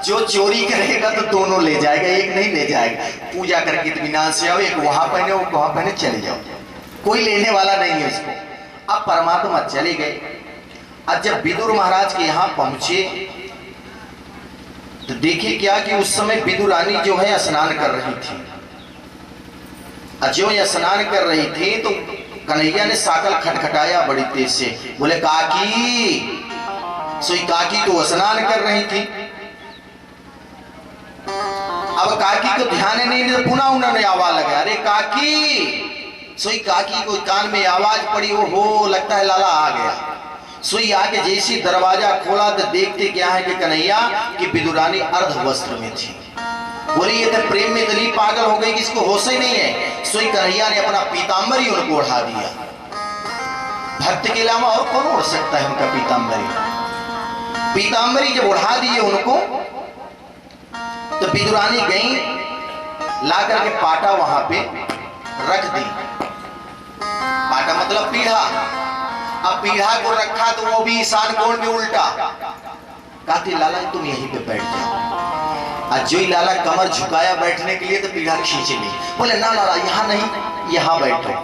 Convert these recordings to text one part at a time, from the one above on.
जो चोरी करेगा तो दोनों ले जाएगा, एक नहीं ले जाएगा। पूजा करके इत्मीनान से आओ, एक वहां पहने वो वहां पहने चले जाओ, कोई लेने वाला नहीं है उसको। अब परमात्मा चले गए। अब जब विदुर महाराज के यहाँ पहुंचे तो देखिए क्या कि उस समय विदुरानी जो है स्नान कर रही थी। जो स्नान कर रही थी तो कन्हैया ने साकल खटखटाया बड़ी तेज से, बोले काकी। सोई काकी तो स्नान कर रही थी। अब काकी को ध्यान नहीं दिया, पुनः उन्होंने आवाज लगाया, अरे काकी। सोई काकी को कान में आवाज पड़ी, वो हो लगता है लाला आ गया। सोई आके जैसी दरवाजा खोला तो देखते क्या है कि कन्हैया की विदुरानी अर्ध वस्त्र में थी। बोले ये तो प्रेम में इतनी पागल हो गई कि इसको होश ही नहीं है। सोई कन्हैया ने अपना पीताम्बरी उनको ओढ़ा दिया। भक्त के अलावा और कौन ओढ़ सकता है उनका पीताम्बरी। पीताम्बरी जब ओढ़ा दिए उनको तो विदुरानी गई, ला करके पाटा वहां पे रख दी। पाटा मतलब पीढ़ा। अब पीढ़ा को रखा तो वो भी ईशान कोण में उल्टा। कहती लाला तुम यहीं पे बैठ जाओ। आज जो ही लाला कमर झुकाया बैठने के लिए तो पीढ़ा खींच ली। बोले ना लाला यहाँ नहीं, यहाँ बैठो।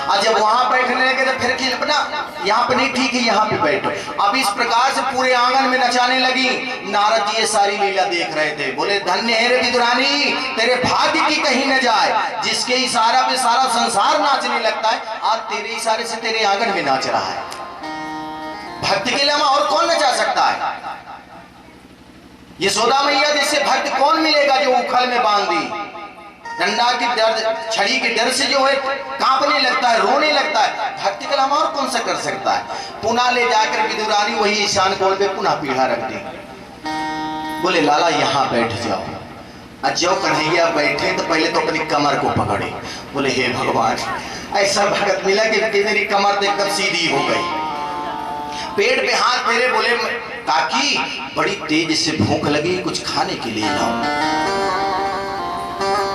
आज जब वहां बैठने लगे तो फिर खींच, ना यहाँ पे नहीं, ठीक है यहाँ पे बैठो। अब इस प्रकार से पूरे आंगन में नचाने लगी। नारद जी ये सारी लीला देख रहे थे। बोले धन्य है रे विदुरानी, तेरे भाग्य की कहीं न जाए। जिसके इशारा पे सारा संसार नाचने लगता है, आज तेरे इशारे से तेरे आंगन में नाच रहा है। भक्त के अलावा और कौन नचा सकता है? यशोदा मैया जैसे भक्त कौन मिलेगा जो उखल में बांध दी। डंडा की दर्द, छड़ी के डर से जो है कांपने लगता है, रोने लगता है। भक्ति के अलावा और कौन सा कर सकता है? पुनः ले जाकर विदुरानी वही ईशान कोण पे पुनः पीढ़ा रख दी। बोले लाला यहाँ बैठ जाओ। और जो कन्हैया बैठे तो पहले तो अपनी कमर को पकड़े। बोले हे भगवान, ऐसा भगत मिला कि मेरी कमर तो एकदम सीधी हो गई। पेट पे हाथ फेरे, बोले काकी बड़ी तेज से भूख लगी, कुछ खाने के लिए लाओ।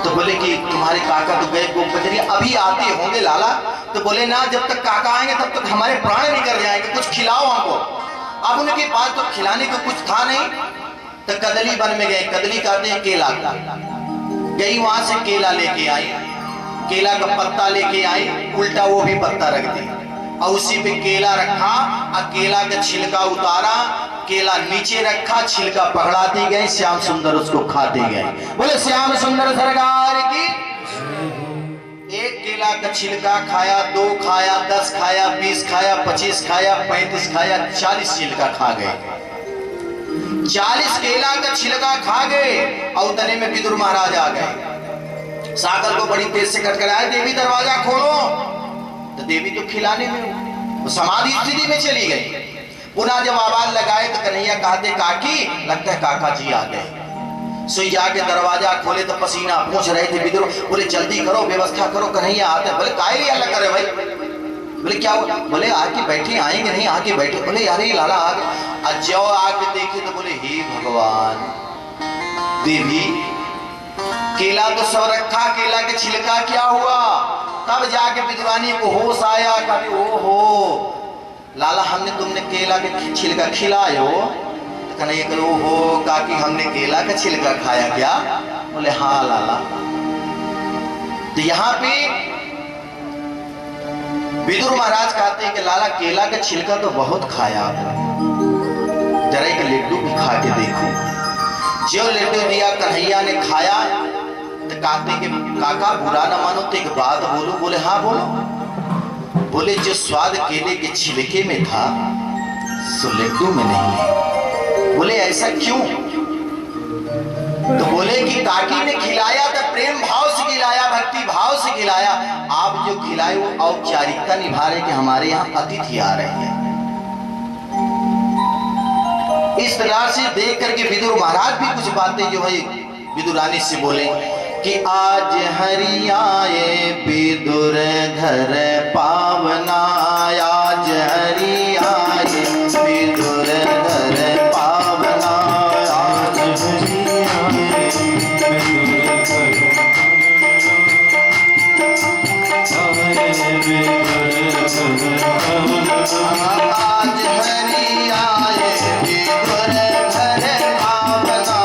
तो बोले कि तुम्हारे काका तो गए गोप कचरिया, अभी आते होंगे लाला। तो बोले ना, जब तक काका आएंगे तब तक हमारे प्राण निकल जाएंगे, कुछ खिलाओ हमको। अब उनके पास तो खिलाने को कुछ था नहीं। तो कदली वन में गए। कदली कहते हैं केला का। गई वहां से केला लेके आई, केला का पत्ता लेके आई, उल्टा वो भी पत्ता रख दी और उसी पे केला रखा और केला का छिलका उतारा, केला नीचे रखा, छिलका पकड़ाती गए, श्याम सुंदर उसको खाते गए। बोले श्याम सुंदर सरकार की। एक केला का छिलका खाया, 2 खाया, 10 खाया, 20 खाया, 25 खाया, 35 खाया, 40 छिलका खा गए। 40 केला का छिलका खा गए और उतने में विदुर महाराज आ गए। सागर को बड़ी तेज से खटखटाया, देवी दरवाजा खोलो। तो देवी तो खिलाने में समाधि स्थिति में चली गई। पुनः जब आवाज लगाए तो कन्हैया कहते काकी, लगता है काका जी आ गए। सोई जाके दरवाजा खोले तो पसीना पूछ रहे थे विदुर। बोले जल्दी करो, व्यवस्था करो, कन्हैया आते। बोले काहे लिए अलग करे भाई? बोले क्या हुआ? बोले आके बैठे, आएंगे नहीं, आके बैठे। बोले यार ये लाला आ गए। जो आके देखे तो बोले हे भगवान, देवी केला तो सब रखा, केला के छिलका क्या हुआ? तब जाके विदुरानी को होश आया। कभी ओहो लाला, हमने तुमने केला के छिलका खिलायो? तो कन्हैया कहो ओहो काकी, हमने केला का छिलका खाया क्या? बोले हाँ लाला। तो यहाँ पे विदुर महाराज कहते हैं कि लाला केला का छिलका तो बहुत खाया आपने, जरा एक लड्डू भी खा के देखो। जो लड्डू दिया कन्हैया ने खाया तो कहते कि काका बुरा ना मानो तो एक बात बोलो। बोले हाँ बोलो। बोले जो स्वाद केले के छिलके में था सो लड्डू में नहीं है। बोले ऐसा क्यों? तो बोले कि काकी ने खिलाया तो प्रेम भाव से खिलाया, भक्ति भाव से खिलाया। आप जो खिलाए वो औपचारिकता निभा रहे कि हमारे यहाँ अतिथि आ रहे हैं। इस तरह से देख करके विदुर महाराज भी कुछ बातें जो है विदुरानी से बोले कि आज हरि आए विदुर घर पावना। आज हरि आए विदुर घर पावना। आज हरि आए विदुर घर आज हरि आए विदुर घर पावना।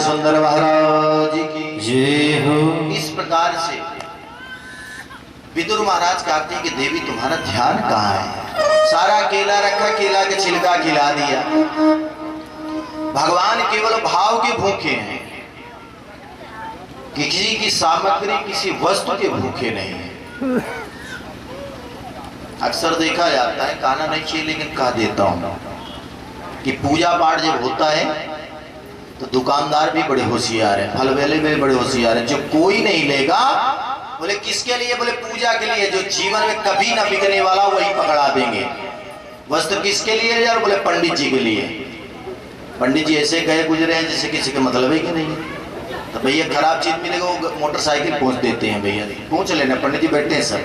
सुंदर महाराज जी की जय हो। इस प्रकार से विदुर महाराज कहते हैं कि देवी तुम्हारा ध्यान कहाँ है? सारा केला रखा, केला के छिलका खिला दिया। भगवान केवल भाव के भूखे हैं, किसी की सामग्री किसी वस्तु के भूखे नहीं है। अक्सर देखा जाता है, कहना नहीं चाहिए लेकिन कह देता हूं कि पूजा पाठ जब होता है तो दुकानदार भी बड़े होशियार हैं, फल वाले भी बड़े होशियार हैं। जो कोई नहीं लेगा, बोले किसके लिए? बोले पूजा के लिए। जो जीवन में कभी ना बिकने वाला वही पकड़ा देंगे। वस्त्र किसके लिए यार? बोले पंडित जी के लिए। पंडित जी ऐसे गए गुजरे हैं जैसे किसी के मतलब ही कि नहीं। तो भैया खराब चीज मिलेगा वो मोटरसाइकिल पहुंच देते हैं, भैया पहुंच लेना, पंडित जी बैठे हैं सब।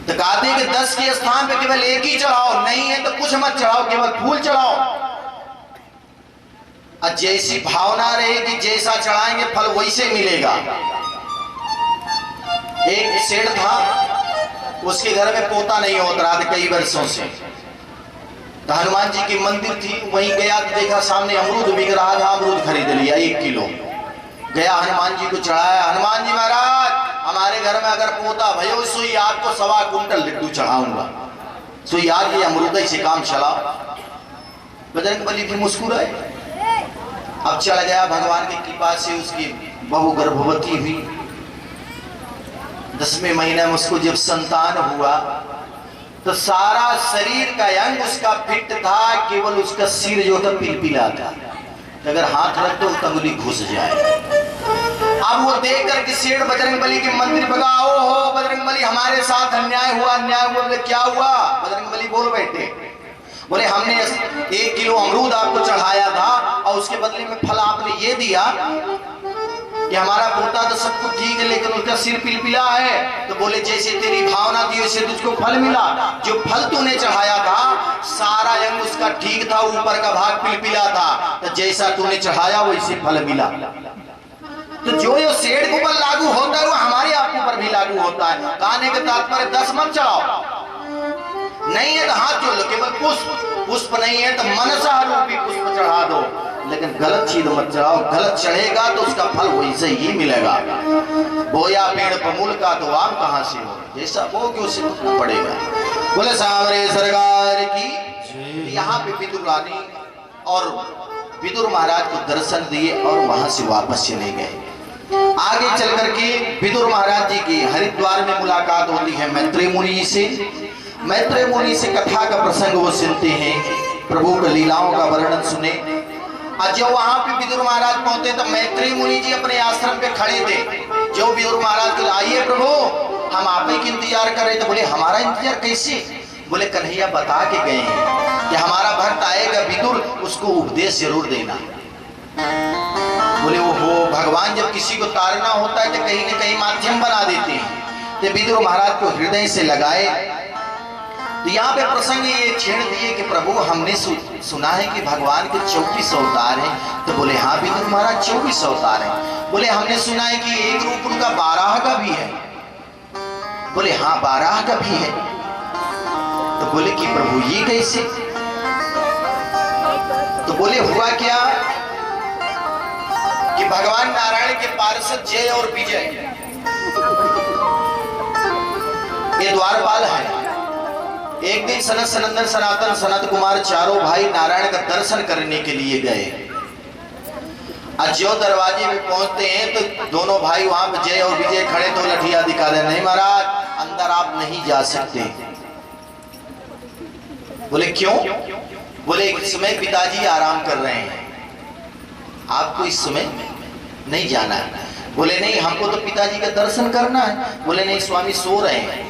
तो कहते हैं कि 10 के स्थान पे केवल एक ही चढ़ाओ, नहीं है तो कुछ मत चढ़ाओ, केवल फूल चढ़ाओ। और जैसी भावना रहेगी, जैसा चढ़ाएंगे फल वैसे मिलेगा। एक सेठ था, उसके घर में पोता नहीं होता रहा था कई वर्षों से। तो हनुमान जी की मंदिर थी, वहीं गया तो देखा सामने अमरूद बिक रहा था, अमरूद खरीद लिया 1 किलो। गया हनुमान जी को चढ़ाया। हनुमान जी महाराज, हमारे घर में अगर पोता भयो सो ही आपको 1.25 कुंटल लड्डू चढ़ाऊंगा, सो यार ये अमरूद से काम चलाओ। बजरंगबली भी मुस्कुराए। अब चढ़ गया, भगवान की कृपा से उसकी बहू गर्भवती हुई। 10वें महीने में उसको जब संतान हुआ तो सारा शरीर का अंग उसका फिट था, केवल उसका सिर जो था पिलपिला था। अगर हाथ रख दो तो उंगली घुस जाए। अब वो देख कर के सेठ बजरंगबली के मंदिर भगा, ओ हो बजरंगबली हमारे साथ अन्याय हुआ, अन्याय हुआ। बोले क्या हुआ? बजरंगबली बोल बैठे, बोले हमने 1 किलो अमरूद आपको चढ़ाया था और उसके बदले में फल आपने ये दिया कि हमारा पोता तो सब कुछ ठीक है लेकिन उसका सिर पिलपिला है। तो बोले जैसे तेरी भावना थी वैसे तुझको फल मिला। जो फल तूने चढ़ाया था सारा अंग उसका ठीक था, ऊपर का भाग पिलपिला था, तो जैसा तूने चढ़ाया वैसे फल मिला। तो जो ये सेठ के ऊपर लागू होता है वो हमारे आप ऊपर भी लागू होता है। कहने के तात्पर्य 10 मत चढ़ाओ, नहीं है तो हाथ जोड़ लो, केवल पुष्प नहीं है तो मनसा रूपी पुष्प चढ़ा दो, लेकिन गलत चीज मत चढ़ाओ। गलत चढ़ेगा तो उसका फल वैसे ही मिलेगा। बोया पेड़ पमूल का तो आम कहां से हो, जैसा बोगे उसे उतना पड़ेगा। बोले सांवरे सरकार की। यहाँ पे विदुर रानी और विदुर महाराज को दर्शन दिए और वहां से वापस चले गए। आगे चल करके विदुर महाराज जी की हरिद्वार में मुलाकात होती है मैत्रेय मुनि से। मैत्रेय मुनि से कथा का प्रसंग वो सुनते हैं, प्रभु की लीलाओं का वर्णन सुने। और जब वहां पे विदुर महाराज पहुंचे तो मैत्रेय मुनि जी अपने आश्रम पे खड़े थे। जो विदुर महाराज बोले आइए प्रभु, हम आप ही का इंतजार कर रहे थे। बोले हमारा इंतजार कैसे? बोले कन्हैया बता के गए हैं कि हमारा भक्त आएगा विदुर, उसको उपदेश जरूर देना। बोले वो भगवान जब किसी को तारना होता है तो कहीं न कहीं माध्यम बना देते हैं। तो विदुर महाराज को हृदय से लगाए। तो यहाँ पे प्रसंग ये छेड़ दिए कि प्रभु हमने सुना है कि भगवान के 24 अवतार हैं। तो बोले हाँ विदुर महाराज 24 अवतार हैं। बोले हमने सुना है कि एक रूप उनका 12 का भी है। बोले हाँ 12 का भी है। तो बोले कि प्रभु ये कैसे? तो बोले हुआ क्या कि भगवान नारायण के पार्षद जय और विजय ये द्वारपाल है। एक दिन सनत सनंदन सनातन सनत कुमार चारों भाई नारायण का दर्शन करने के लिए गए। आज जो दरवाजे में पहुंचते हैं तो दोनों भाई वहां पर जय और विजय खड़े तो लठिया दिखा रहे, नहीं महाराज अंदर आप नहीं जा सकते। बोले क्यों? बोले इस समय पिताजी आराम कर रहे हैं, आपको इस समय नहीं जाना है। बोले नहीं हमको तो पिताजी का दर्शन करना है। बोले नहीं स्वामी सो रहे हैं,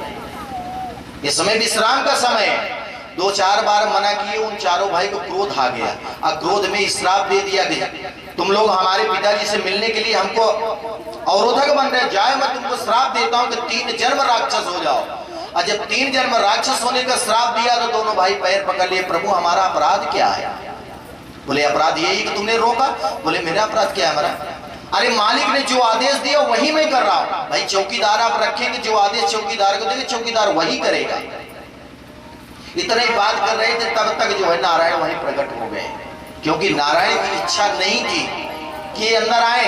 ये समय विश्राम का समय है। 2-4 बार मना किए, उन चारों भाई को क्रोध आ गया और क्रोध में श्राप दे दिया कि तुम लोग हमारे पिताजी से मिलने के लिए हमको अवरोधक बन रहे, जाए मैं तुमको श्राप देता हूं कि 3 जन्म राक्षस हो जाओ। और जब 3 जन्म राक्षस होने का श्राप दिया तो दोनों भाई पैर पकड़ लिए, प्रभु हमारा अपराध क्या है? बोले अपराध यही कि तुमने रोका। बोले मेरा अपराध क्या है हमारा? अरे मालिक ने जो आदेश दिया वही मैं कर रहा हूं। भाई चौकीदार आप रखेंगे, जो आदेश चौकीदार को देंगे चौकीदार वही करेगा। इतना ही बात कर रहे थे तब तक जो है नारायण वहीं प्रकट हो गए, क्योंकि नारायण की इच्छा नहीं थी कि ये अंदर आए,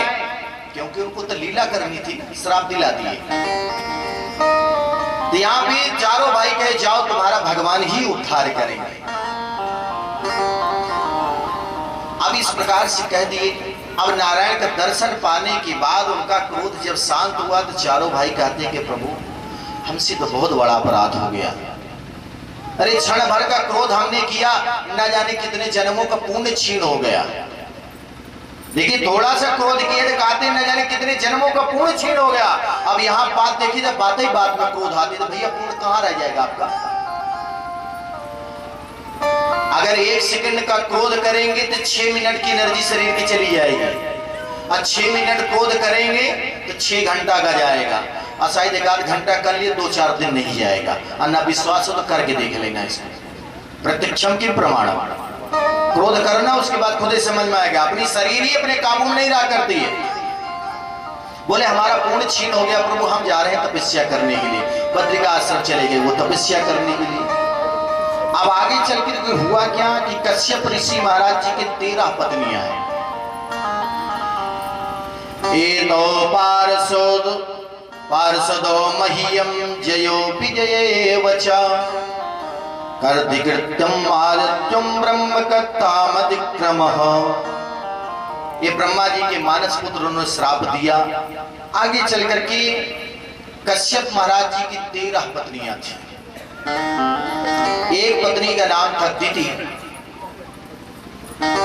क्योंकि उनको तो लीला करनी थी, श्राप दिला दिए। तो यहाँ भी चारों भाई कहे जाओ तुम्हारा भगवान ही उद्धार करेंगे। अब इस प्रकार से कह दिए। अब नारायण का दर्शन पाने के बाद उनका क्रोध जब शांत हुआ तो चारों भाई कहते हैं कि प्रभु हमसे तो बहुत बड़ा अपराध हो गया। अरे क्षण भर का क्रोध हमने किया, न जाने कितने जन्मों का पुण्य छीन हो गया। लेकिन थोड़ा सा क्रोध किए तो कहते न जाने कितने जन्मों का पुण्य छीन हो गया। अब यहाँ बात देखी जब बात ही बात में क्रोध आती तो भैया पुण्य कहाँ रह जाएगा आपका? अगर 1 सेकंड का क्रोध करेंगे तो 6 मिनट की एनर्जी शरीर की चली जाएगी, और 6 मिनट क्रोध करेंगे तो 6 घंटा का जाएगा, और शायद 1 घंटा कर लिए 2-4 दिन नहीं जाएगा। और ना विश्वास हो तो करके देख लेना, इसमें प्रत्यक्षम के प्रमाण। क्रोध करना उसके बाद खुद ही समझ में आएगा, अपनी शरीर ही अपने काबू में नहीं रहा करती है। बोले हमारा पुण्य छीन हो गया प्रभु, हम जा रहे हैं तपस्या करने के लिए। बद्रिका आश्रम चले गए वो तपस्या करने के लिए। अब आगे चल के हुआ क्या कि कश्यप ऋषि महाराज जी के 13 पत्नियां हैं। पार्षदो मह्यम जयो विजये वचा कर्दिकृत्यम आदित्यम ब्रह्म कथामधिक्रमः। ये ब्रह्मा जी के मानस पुत्र उन्होंने श्राप दिया। आगे चल करके कश्यप महाराज जी की 13 पत्नियां थी। एक पत्नी का नाम था दिति,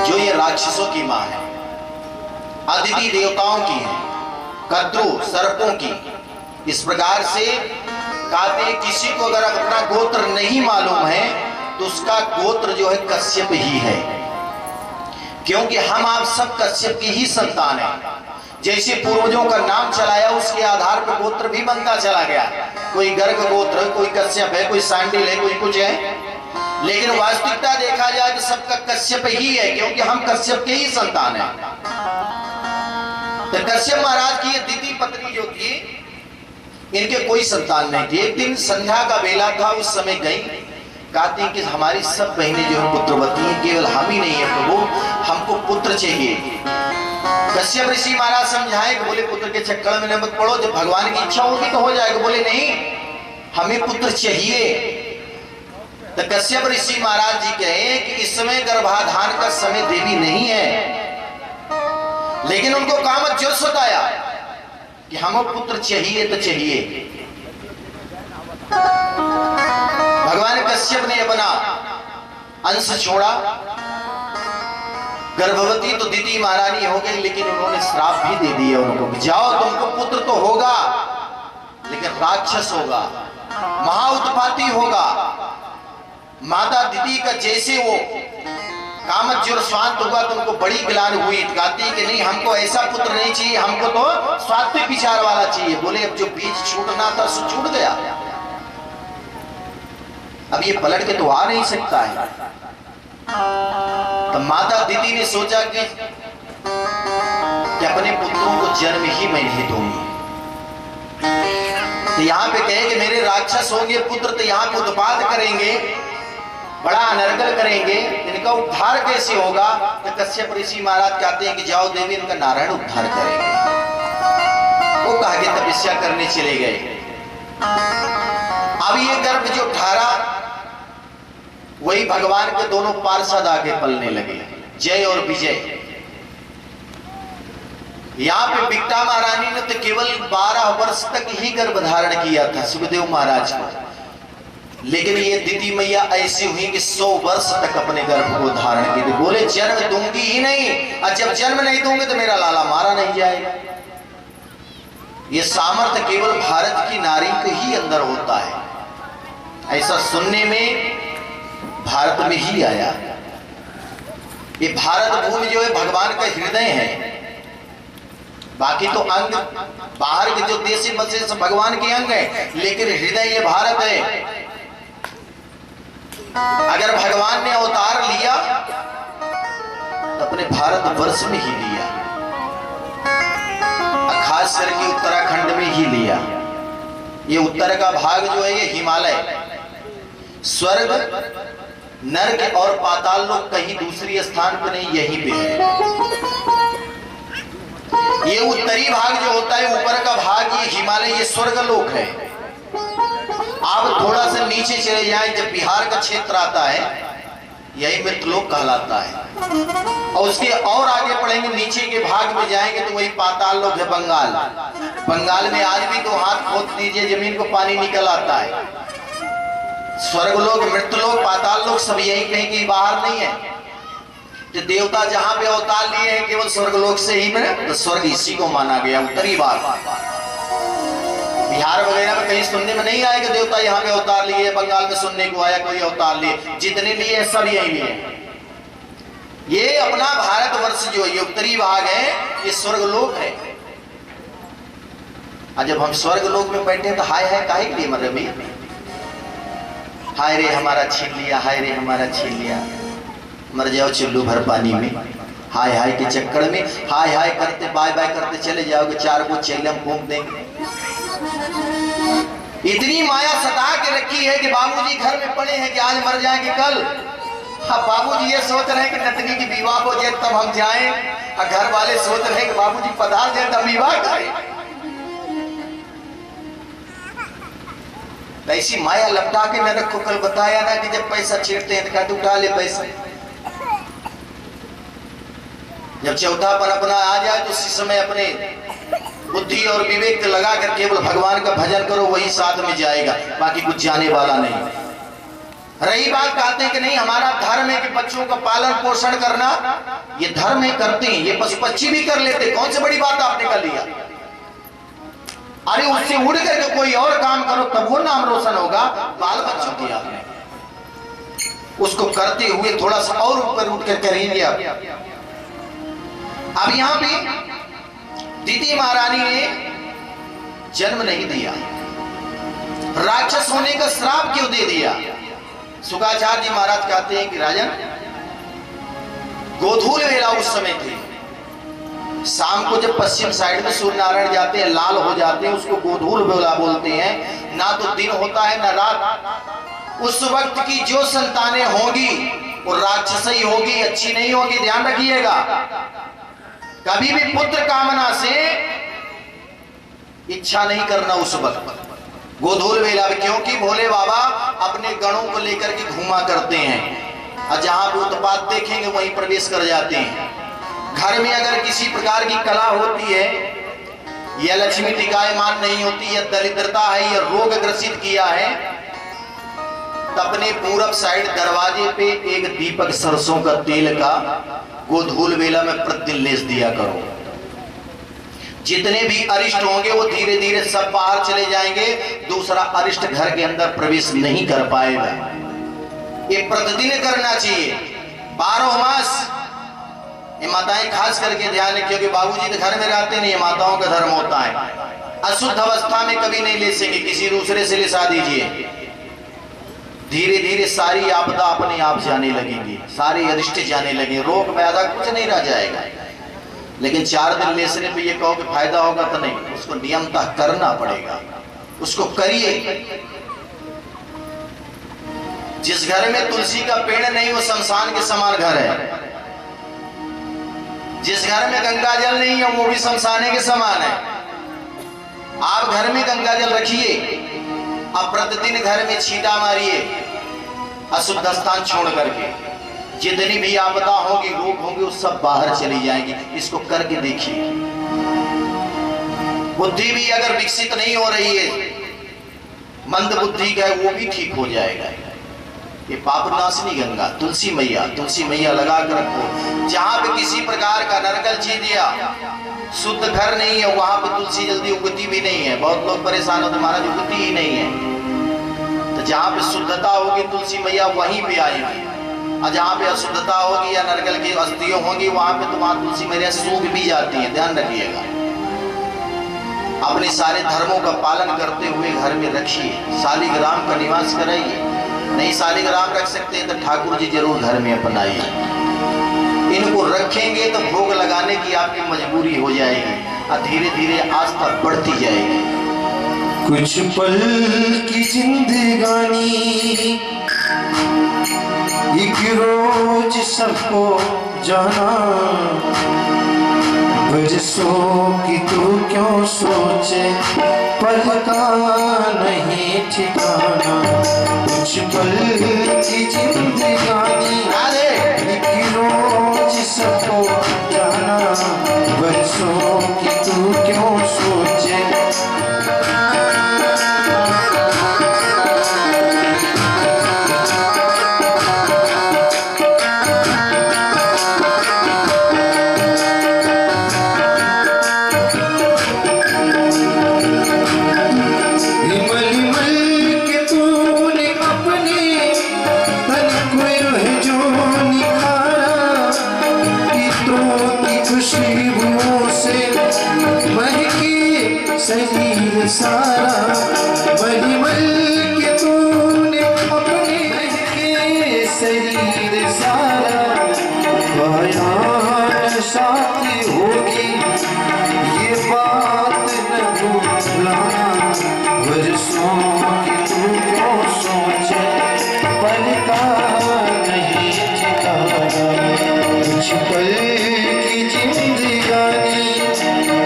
जो ये राक्षसों की मां है। अदिति देवताओं की है, कद्रु सर्पों की। इस प्रकार से कहते हैं किसी को अगर अपना गोत्र नहीं मालूम है तो उसका गोत्र जो है कश्यप ही है, क्योंकि हम आप सब कश्यप की ही संतान है। जैसे पूर्वजों का नाम चलाया उसके आधार पर गोत्र भी बनता चला गया। कोई गर्ग गोत्र, कोई कश्यप है, कोई सांडिल है, कोई कुछ है, लेकिन वास्तविकता देखा जाए तो सबका कश्यप ही है, क्योंकि हम कश्यप के ही संतान हैं। तो कश्यप महाराज की ये दिति पत्नी जो थी, इनके कोई संतान नहीं थी। एक दिन संध्या का बेला था, उस समय गई कहती हैं कि हमारी सब बहनें जो है पुत्रवती हैं, केवल हम ही नहीं है प्रभु, हमको पुत्र चाहिए। कश्यप ऋषि महाराज समझाए कि बोले पुत्र के चक्कर में मत पड़ो, जब भगवान की इच्छा होगी तो हो जाएगा। बोले नहीं, हमें पुत्र चाहिए। तो कश्यप ऋषि महाराज जी कहे कि इस समय गर्भाधान का समय देवी नहीं है, लेकिन उनको कामत जो सताया कि हमें पुत्र चाहिए तो चाहिए। भगवान कश्यप ने अपना अंश छोड़ा, गर्भवती तो दीदी महारानी हो गई, लेकिन उन्होंने श्राप भी दे दिया उनको, जाओ तुमको पुत्र तो होगा लेकिन राक्षस होगा, महाउत्पाती होगा। माता दीदी का जैसे वो कामत जो शांत होगा तो उनको बड़ी ग्लानि हुई, कहती कि नहीं हमको ऐसा पुत्र नहीं चाहिए, हमको तो सात्विक विचार वाला चाहिए। बोले अब जो बीज छूटना था सो छूट गया, अब ये पलट के तो आ नहीं सकता है। तो माता दीदी ने सोचा कि अपने पुत्रों को जन्म ही मैं नहीं दूंगी। तो यहाँ पे कहे कि मेरे राक्षस होंगे पुत्र, तो यहाँ पे उत्पाद करेंगे, बड़ा अनर्गल करेंगे, इनका उद्धार कैसे होगा। तो कश्यप ऋषि महाराज कहते हैं कि जाओ देवी, इनका नारायण उद्धार करेंगे। वो कहा कि तपस्या करने चले गए। अब ये गर्भ जो ठारा, वही भगवान के दोनों पार्षद आके पलने लगे, जय और विजय। यहाँ पे बिकटा महारानी ने तो केवल 12 वर्ष तक ही गर्भ धारण किया था सुखदेव महाराज को, लेकिन ये दीदी मैया ऐसी हुई कि 100 वर्ष तक अपने गर्भ को धारण की थी। बोले जन्म दूंगी ही नहीं, और जब जन्म नहीं दूंगे तो मेरा लाला मारा नहीं जाएगा। ये सामर्थ्य केवल भारत की नारी के ही अंदर होता है। ऐसा सुनने में भारत में ही आया। ये भारत भूमि जो है भगवान का हृदय है, बाकी तो अंग बाहर के जो देशी बसे सब भगवान के अंग है, लेकिन हृदय ये भारत है। अगर भगवान ने अवतार लिया तो अपने भारत वर्ष में ही लिया, खास करके उत्तराखंड में ही लिया। ये उत्तर का भाग जो है ये हिमालय, स्वर्ग, नर्क और पाताल लोक कहीं दूसरी स्थान पर नहीं, यहीं पे है। ये उत्तरी भाग जो होता है, ऊपर का भाग ये हिमालय, ये स्वर्ग लोक है। आप थोड़ा सा नीचे चले जाएं, जब बिहार का क्षेत्र आता है यही मृतलोक कहलाता है, और उसके और आगे पढ़ेंगे नीचे के भाग में जाएंगे तो वही पाताल लोक है, बंगाल। बंगाल में आज भी 2 हाथ खोद दीजिए जमीन को पानी निकल आता है। स्वर्गलोक, मृतलोक, पाताल लोक सब यही कहीं कहीं बाहर नहीं है। तो देवता जहां पे अवतार लिए हैं केवल स्वर्गलोक से ही में, तो स्वर्ग इसी को माना गया, उत्तरी भाग। बिहार वगैरह में कहीं सुनने में नहीं आएगा देवता यहाँ पे अवतार लिए, बंगाल में सुनने को आया कोई अवतार लिए, जितने लिए सब यही लिए। ये अपना भारतवर्ष जो ये उत्तरी भाग है, ये स्वर्गलोक है। और जब हम स्वर्गलोक में बैठे तो हाय हाय काहे के लिए मर रहे, हाय रे हमारा छीन लिया, हाय रे हमारा छीन लिया। मर जाओ चुल्लू भर पानी में, हाय हाय के चक्कर में हाय हाय करते बाय बाय करते चले जाओगे, 4 को चैलम घूम देंगे। इतनी माया सता के रखी है कि बाबूजी घर में पड़े हैं कि आज मर जाएंगे कल। हाँ, बाबूजी ये सोच रहे हैं कि नतनी की विवाह हो जाए तब हम जाएं, और घर वाले सोच रहे हैं कि बाबूजी पधार जाए तब विवाह करें। ऐसी माया लपटा के मैंने को कल बताया ना कि जब पैसा छींटते हैं तो कहते उठा ले पैसा, जब चौथापन अपना आ जाए तो उसी समय अपने बुद्धि और विवेक लगा कर केवल भगवान का भजन करो, वही साथ में जाएगा, बाकी कुछ जाने वाला नहीं। रही बात कहते हैं कि नहीं हमारा धर्म है कि बच्चों का पालन पोषण करना, ये धर्म है, करते हैं, ये पशु पक्षी भी कर लेते, कौन सी बड़ी बात आपने कर लिया। अरे उससे उड़ करके कोई और काम करो तब वो नाम रोशन होगा। बाल बच्चों की आपने उसको करते हुए थोड़ा सा और ऊपर उठ कर करेंगे आप। अब यहां पे दीदी महारानी ने जन्म नहीं दिया, राक्षस होने का श्राप क्यों दे दिया। शुक्राचार्य जी महाराज कहते हैं कि राजन, गोधूल वेला उस समय थे, शाम को जब पश्चिम साइड में सूर्य नारायण जाते हैं, लाल हो जाते हैं, उसको गोधूल वेला बोलते हैं। ना तो दिन होता है ना रात, उस वक्त की जो संतानें होंगी वो राक्षसी होगी, अच्छी नहीं होगी, ध्यान रखिएगा। कभी भी पुत्र कामना से इच्छा नहीं करना उस वक्त गोधूल वेला में, क्योंकि भोले बाबा अपने गणों को लेकर के घूमा करते हैं और जहां भी उत्पात देखेंगे वहीं प्रवेश कर जाते हैं। घर में अगर किसी प्रकार की कला होती है या लक्ष्मी टिकायमान नहीं होती या दरिद्रता है या रोग ग्रसित किया है, तो अपने पूरब साइड दरवाजे पे एक दीपक सरसों का तेल का गोधूल वेला में प्रतिदिन लेस दिया करो। जितने भी अरिष्ट होंगे वो धीरे धीरे सब बाहर चले जाएंगे, दूसरा अरिष्ट घर के अंदर प्रवेश नहीं कर पाएगा। ये प्रतिदिन करना चाहिए 12 मास। ये माताएं खास करके ध्यान रखिए, क्योंकि बाबूजी तो घर में रहते नहीं, माताओं का धर्म होता है। अशुद्ध अवस्था में कभी नहीं ले सकेंगे, किसी दूसरे से लिसा दीजिए। धीरे धीरे सारी आपदा अपने आप जाने लगेगी, सारी अरिष्ट जाने लगे, रोग पैदा कुछ नहीं रह जाएगा। लेकिन 4 दिन लेसने पे ये कहो कि फायदा होगा तो नहीं, उसको नियमतः करना पड़ेगा, उसको करिए। जिस घर में तुलसी का पेड़ नहीं वो शमशान के समान घर है। जिस घर में गंगा जल नहीं है वो भी शमशाने के समान है। आप घर में गंगा जल रखिए, आप प्रतिदिन घर में छींटा मारिए अशुद्ध स्थान छोड़ करके। जितनी भी आपदा होगी, रोग होंगे, वो सब बाहर चली जाएंगी। इसको करके देखिए। बुद्धि भी अगर विकसित नहीं हो रही है, मंद बुद्धि का है, वो भी ठीक हो जाएगा। ये पापनाशिनी गंगा तुलसी मैया लगा कर रखो। जहां पे किसी प्रकार का नरकल चीज या शुद्ध घर नहीं है, वहां पे तुलसी जल्दी उगती भी नहीं है। बहुत लोग परेशान होते, महाराज उगती ही नहीं है। तो जहां पे शुद्धता होगी तुलसी मैया वहीं पे आएगी, और जहाँ पे अशुद्धता होगी या नरकल की अस्थियां होंगी वहां पे तो वहां तुलसी मैया सूख भी जाती है। ध्यान रखिएगा। अपने सारे धर्मों का पालन करते हुए घर में रखिए, शालिग्राम का निवास कराइए। नहीं शालिग्राम रख सकते हैं तो ठाकुर जी जरूर घर में अपनाइए। इनको रखेंगे तो भोग लगाने की आपकी मजबूरी हो जाएगी और धीरे धीरे आस्था बढ़ती जाएगी। कुछ पल की जिंदगानी एक रोज सबको जाना, बरसों की तू क्यों सोचे, पल का नहीं ठिकाना। कुछ पल की जिंदगानी एक रोज सबको जाना, बरसों की तू क्यों सोचे। शरीर सारा मलमल के तूने अपने महके शरीर सारा बयान साथी होगी, ये बात न भूलना। बरसों की तू क्यों सोचे, पल का नहीं ठिकाना। कुछ पल की जिंदगानी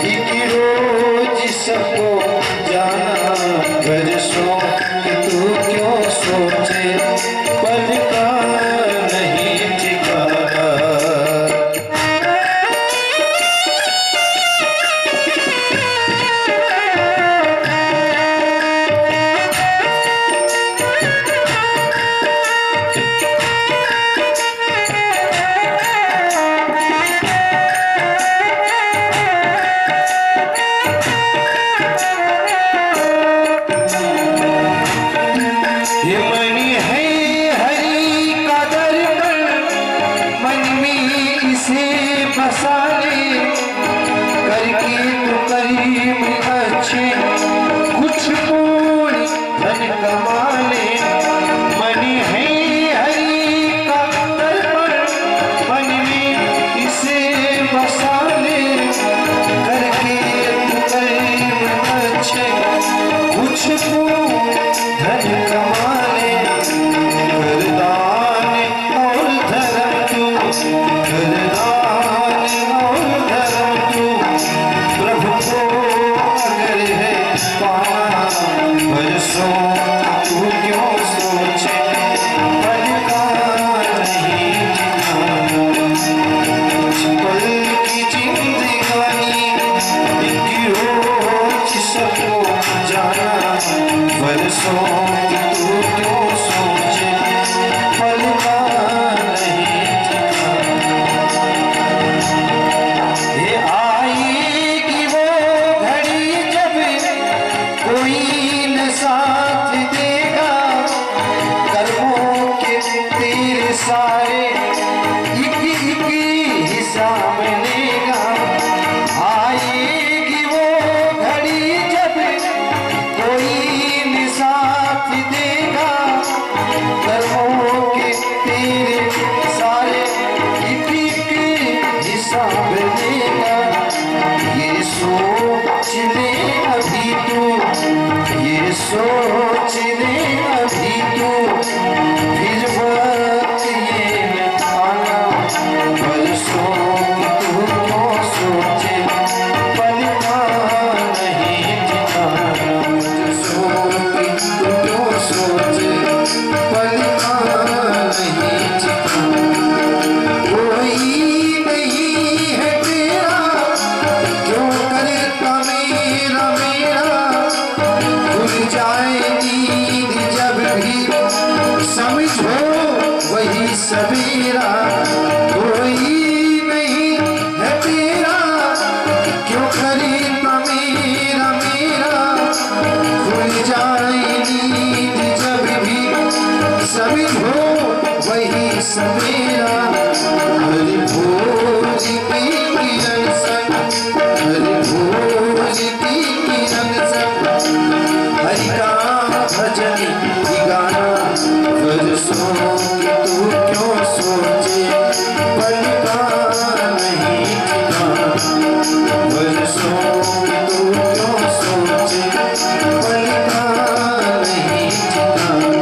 एक रोज सबको जाना, बरसों की तू क्यों सोचे, पल का नहीं ठिकाना। सारे एक हिसाब लेगा। आएगी वो घड़ी जब कोई न साथ देगा। कर्मों के तेरे सारे एक हिसाब लेगा। ये सोच ले अभी तू, ये सोच ले अभी तू, फिर वक्त ये न आना। बरसों की तू क्यों सोचे, पलका नहीं ठिकाना। बरसों की तू क्यों सोचे, पलका नहीं ठिकाना। कोई नहीं है तेरा जो करता मेरा मेरा। भूल जाए नींद जब भी, समझो वही सवेरा। कोई नहीं है तेरा क्यों करता मेरा मेरा। भूल जाए नींद जब भी, समझो वही सवेरा। हरि भोज की किरण संग, हरि भोज की किरण संग, हरि का भजन ही गाना। बरसों की तू क्यों सोचे, पलका नहीं ठिकाना। बरसों की तू क्यों सोचे, पलका नहीं ठिकाना।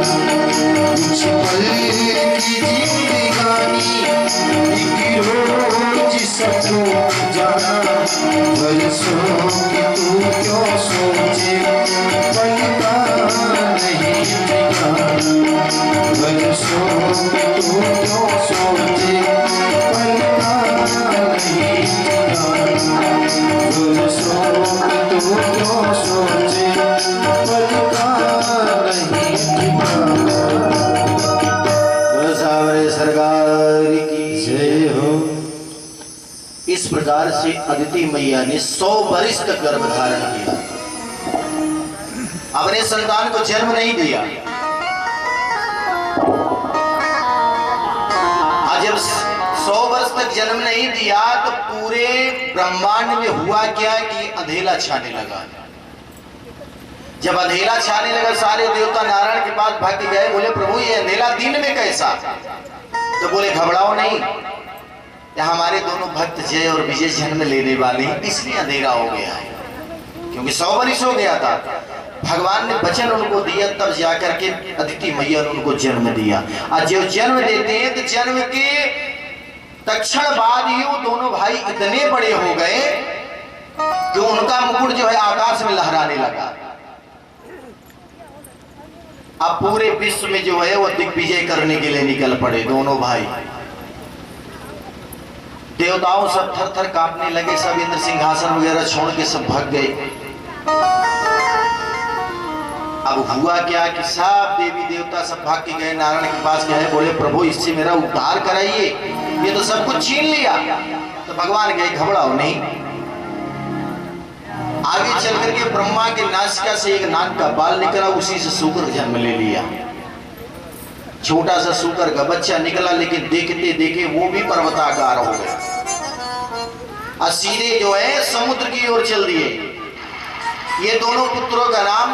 कुछ पल की जिंदगानी एक रोज सबको जाना। बरसों की तू क्यों सोचे, पलका नहीं ठिकाना। बरसों की तू क्यों सोचे, पलका नहीं ठिकाना। बरसों की तू क्यों सोचे, पलका नहीं ठिकाना। सावरे सरकार की जय हो। इस प्रकार से अदिति मैया ने 100 वर्ष तक गर्भ धारण किया, अपने संतान को जन्म नहीं दिया। आज जब 100 वर्ष तक जन्म नहीं दिया तो पूरे ब्रह्मांड में हुआ क्या कि अंधेला छाने लगा। जब अंधेला छाने लगा सारे देवता नारायण के पास भाग के गए, बोले प्रभु ये अंधेला दिन में कैसा। तो बोले घबराओ नहीं, हमारे दोनों भक्त जय और विजय जन्म लेने वाले हैं, इसलिए अंधेरा हो गया है। क्योंकि 100 वर्ष हो गया था, भगवान ने वचन उनको दिया, तब जाकर के अदिति मैया ने उनको जन्म दिया। और जो जन्म देते हैं तो जन्म के तत्क्षण बाद ही वो दोनों भाई इतने बड़े हो गए कि उनका मुकुट जो है आकाश में लहराने लगा। अब पूरे विश्व में जो है वो दिग्विजय करने के लिए निकल पड़े दोनों भाई। देवताओं सब थर थर कांपने लगे, सब इंद्र सिंहासन वगैरह छोड़ के सब भाग गए। अब हुआ क्या कि सब देवी देवता सब भाग के गए, नारायण के पास गए, बोले प्रभु इससे मेरा उद्धार कराइए, ये तो सब कुछ छीन लिया। तो भगवान गए घबराओ नहीं। आगे चल करके ब्रह्मा के नासिका से एक नाग का बाल निकला, उसी से सूकर जन्म ले लिया। छोटा सा सूकर का बच्चा निकला, लेकिन देखते देखे वो भी पर्वताकार हो गया और सीधे जो है समुद्र की ओर चल दिए। ये दोनों पुत्रों का नाम,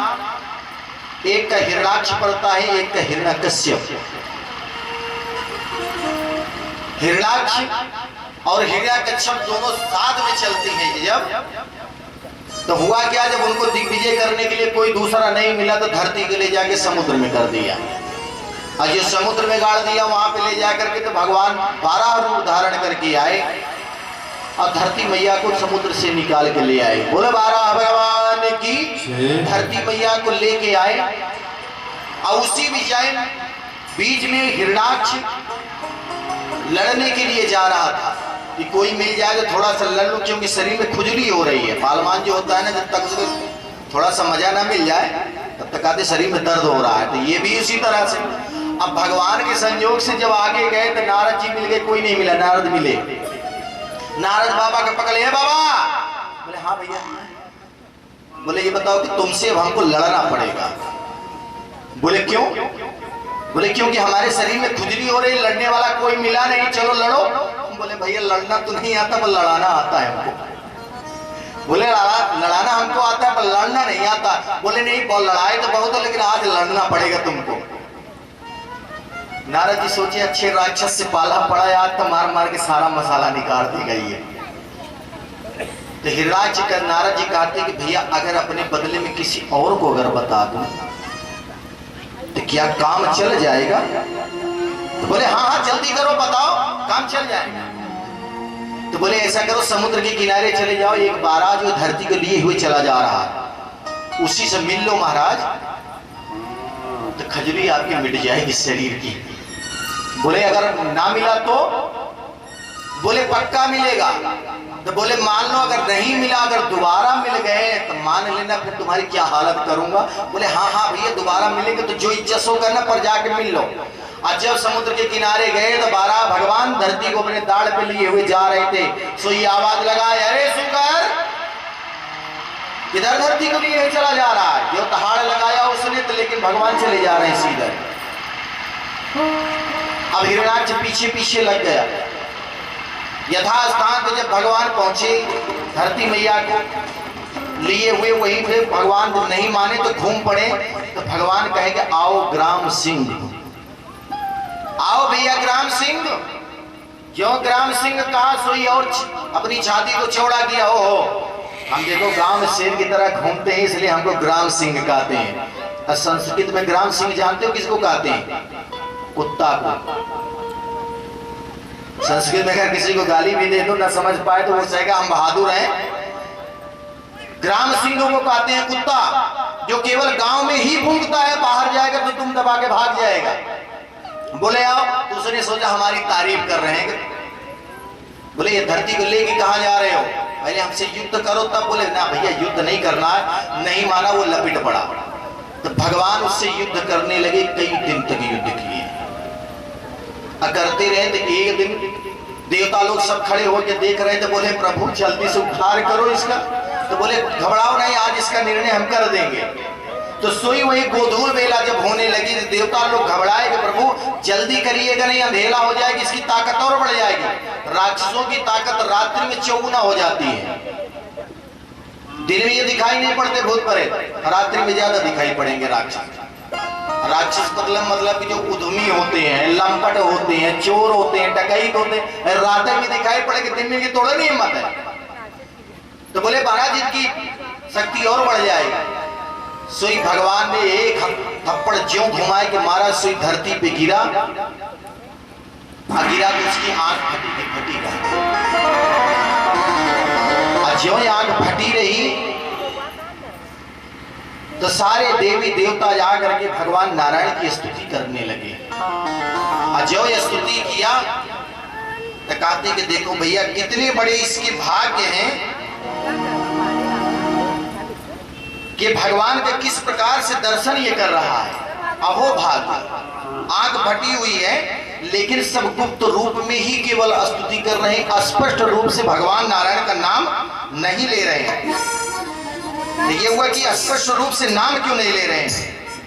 एक का हिरणाक्ष पड़ता है, एक का हिरण्यकश्यप। हिरणाक्ष और हिरण्यकश्यप दोनों साथ में चलते हैं। जब तो हुआ क्या, जब उनको दिग्विजय करने के लिए कोई दूसरा नहीं मिला तो धरती के ले जाके समुद्र में कर दिया। और जो समुद्र में गाड़ दिया वहां पे ले जाकर के तो भगवान 12 रूप धारण करके आए और धरती मैया को समुद्र से निकाल के ले आए। बोले 12 भगवान की। धरती मैया को लेके आए और उसी विजय बीच में हिरणाक्ष लड़ने के लिए जा रहा था कि कोई मिल जाए तो थोड़ा सा लड़ लूं, क्योंकि शरीर में खुजली हो रही है। पालमान जो होता है ना, जब तक उसको थोड़ा सा मजा ना मिल जाए तब तक आते शरीर में दर्द हो रहा है। तो ये भी उसी तरह से अब भगवान के संयोग से जब आगे गए तो नारद जी मिल गए, कोई नहीं मिला, नारद मिले। नारद बाबा का पकड़ लिया, बाबा। बोले हाँ भैया। बोले ये बताओ कि तुमसे अब हमको लड़ना पड़ेगा। बोले क्यों? बोले क्योंकि हमारे शरीर में खुजली हो रही, लड़ने वाला कोई मिला नहीं, चलो लड़ो। हम बोले भैया लड़ना तो नहीं आता पर लड़ाना आता है हमको। बोले लड़ाना हमको आता है पर लड़ना नहीं आता। बोले नहीं लड़ाई तो बहुत है लेकिन आज लड़ना पड़ेगा तुमको। नारद जी सोचे अच्छे राक्षस से पाला पड़ा है, आज तो मार मार के सारा मसाला निकाल दी गई है। तो हिरणाक्ष का नारद जी कहते कि भैया अगर अपने बदले में किसी और को अगर बता दूं तो क्या काम चल जाएगा? तो बोले हाँ हाँ जल्दी करो बताओ, काम चल जाएगा। तो बोले ऐसा करो समुद्र के किनारे चले जाओ, एक बारह जो धरती को लिए हुए चला जा रहा है उसी से मिल लो महाराज, तो खजली आपकी मिट जाएगी शरीर की। बोले अगर ना मिला तो? बोले पक्का मिलेगा। तो बोले मान लो अगर नहीं मिला, अगर दोबारा मिल गए तो मान लेना फिर तुम्हारी क्या हालत करूंगा। बोले हाँ हाँ भैया दोबारा मिलेंगे तो जो इज्जत होगा ना पर जाके मिल लो। और जब समुद्र के किनारे गए तो बारह भगवान धरती को अपने दाढ़ पे लिए हुए जा रहे थे। सो ये आवाज लगाए अरे सुकर किधर धरती को लिए चला जा रहा है? जो तहाड़ लगाया उसने तो, लेकिन भगवान चले जा रहे हैं सीधे। अब हिरणाक्ष पीछे पीछे लग गया। यथास्थान पे जब भगवान पहुंचे धरती मैया को लिए हुए वहीं पे भगवान जब नहीं माने तो घूम पड़े। तो भगवान कहे कि आओ ग्राम सिंह, आओ भैया ग्राम सिंह। क्यों ग्राम सिंह कहा? सोई और अपनी छाती को चौड़ा किया हो। हम देखो गांव में शेर की तरह घूमते हैं इसलिए हमको ग्राम सिंह कहते हैं। और संस्कृत में ग्राम सिंह जानते हो किसको कहते हैं? कुत्ता को। संस्कृत में अगर किसी को गाली भी दे दो ना समझ पाए तो वो कहेगा हम बहादुर हैं। ग्राम सिंह को कहते हैं कुत्ता, जो केवल गांव में ही भूंकता है, बाहर जाएगा तो तुम दबा के भाग जाएगा। बोले आओ, दूसरे सोचा हमारी तारीफ कर रहे हैं। बोले ये धरती को लेके कहां जा रहे हो? पहले हमसे युद्ध करो तब। बोले ना भैया युद्ध नहीं करना है। नहीं माना, वो लपेट पड़ा। तो भगवान उससे युद्ध करने लगे, कई दिन तक युद्ध किए। करते रहे तो एक दिन देवता लोग सब खड़े होकर देख रहे थे। बोले प्रभु जल्दी से उद्धार करो इसका। तो बोले घबराओ नहीं, आज इसका निर्णय हम कर देंगे। तो सोई वही गोधूल बेला जब होने लगी तो देवता लोग घबराए कि प्रभु जल्दी करिएगा नहीं अंधेरा हो जाएगी, इसकी ताकत और बढ़ जाएगी। राक्षसों की ताकत रात्रि में चौगुना हो जाती है। दिन में ये दिखाई नहीं पड़ते भूत प्रेत, रात्रि में ज्यादा दिखाई पड़ेंगे राक्षस। राक्षस मतलब कि जो उद्यमी होते हैं, लंपट होते हैं, चोर होते हैं, डकैत होते हैं, रात में दिखाई पड़ेगी, दिन में की थोड़ा नहीं हिम्मत है। तो बोले महाराज इनकी शक्ति और बढ़ जाएगी। सोई भगवान ने एक थप्पड़ ज्यों घुमाए कि महाराज सोई धरती पे गिरा। गिरा तो उसकी आंख फटी गई। ज्यों आंख फटी रही तो सारे देवी देवता जा करके भगवान नारायण की स्तुति करने लगे। जो ये स्तुति किया तो कहते कि देखो भैया कितने बड़े इसके भाग्य हैं कि भगवान के किस प्रकार से दर्शन ये कर रहा है। अहो भाग्य, आंख फटी हुई है लेकिन सब गुप्त रूप में ही केवल स्तुति कर रहे हैं, स्पष्ट रूप से भगवान नारायण का नाम नहीं ले रहे हैं। तो ये हुआ कि स्पष्ट रूप से नाम क्यों नहीं ले रहे हैं?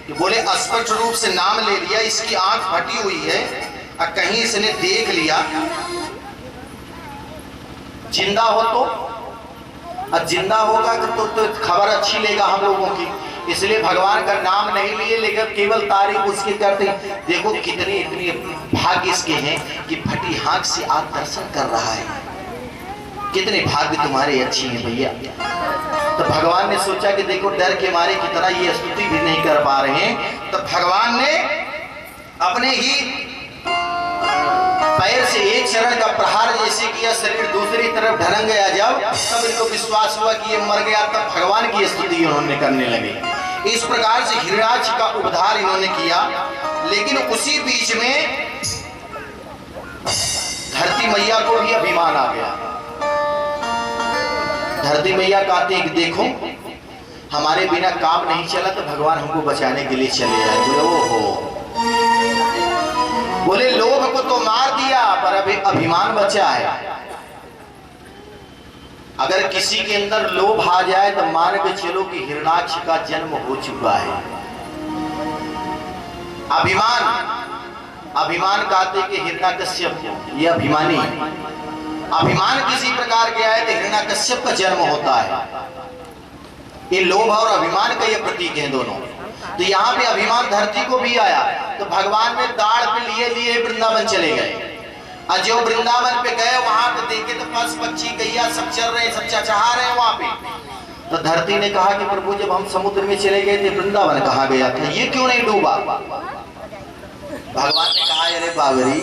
तो बोले स्पष्ट रूप से नाम ले लिया, इसकी आंख फटी हुई है और कहीं इसने देख लिया, जिंदा हो तो और जिंदा होगा तो खबर अच्छी लेगा हम लोगों की, इसलिए भगवान का नाम नहीं लिए लेकर केवल तारीफ उसकी करते हैं। देखो कितने इतने भाग्य इसके हैं कि फटी आंख से आज दर्शन कर रहा है। कितने भाग्य तुम्हारे अच्छी हैं भैया। तो भगवान ने सोचा कि देखो डर के मारे की तरह ये स्तुति भी नहीं कर पा रहे हैं। तो भगवान ने अपने ही पैर से एक चरण का प्रहार जैसे किया, शरीर दूसरी तरफ ढरंग गया। जब तब इनको विश्वास हुआ कि ये मर गया, तब भगवान की स्तुति उन्होंने करने लगे। इस प्रकार से हिरणाक्ष का उद्धार इन्होंने किया। लेकिन उसी बीच में धरती मैया को भी अभिमान आ गया। धरती मैया कहते हैं कि देखो हमारे बिना काम नहीं चला तो भगवान हमको बचाने के लिए चले आए। बोले ओहो, बोले लोभ को तो मार दिया पर अभी अभिमान बचा है। अगर किसी के अंदर लोभ आ जाए तो मान के चलो कि हिरणाक्ष का जन्म हो चुका है। अभिमान कहते कि हिरण्यकश्यप ये अभिमानी है। अभिमान किसी प्रकार के आए तो हिरण्यकश्यप का जन्म होता है। ये लोभ और अभिमान का ये प्रतीक है दोनों। तो यहाँ पे अभिमान धरती को भी आया तो भगवान में दाढ़ पे लिए वृंदावन चले गए। और जो वृंदावन पे गए वहां पे देखे तो पशु पक्षी गैया सब चल रहे, सब चचा रहे हैं वहां पे। तो धरती ने कहा कि प्रभु जब हम समुद्र में चले गए थे वृंदावन कहाँ गया था, ये क्यों नहीं डूबा? भगवान ने कहा अरे बाबरी,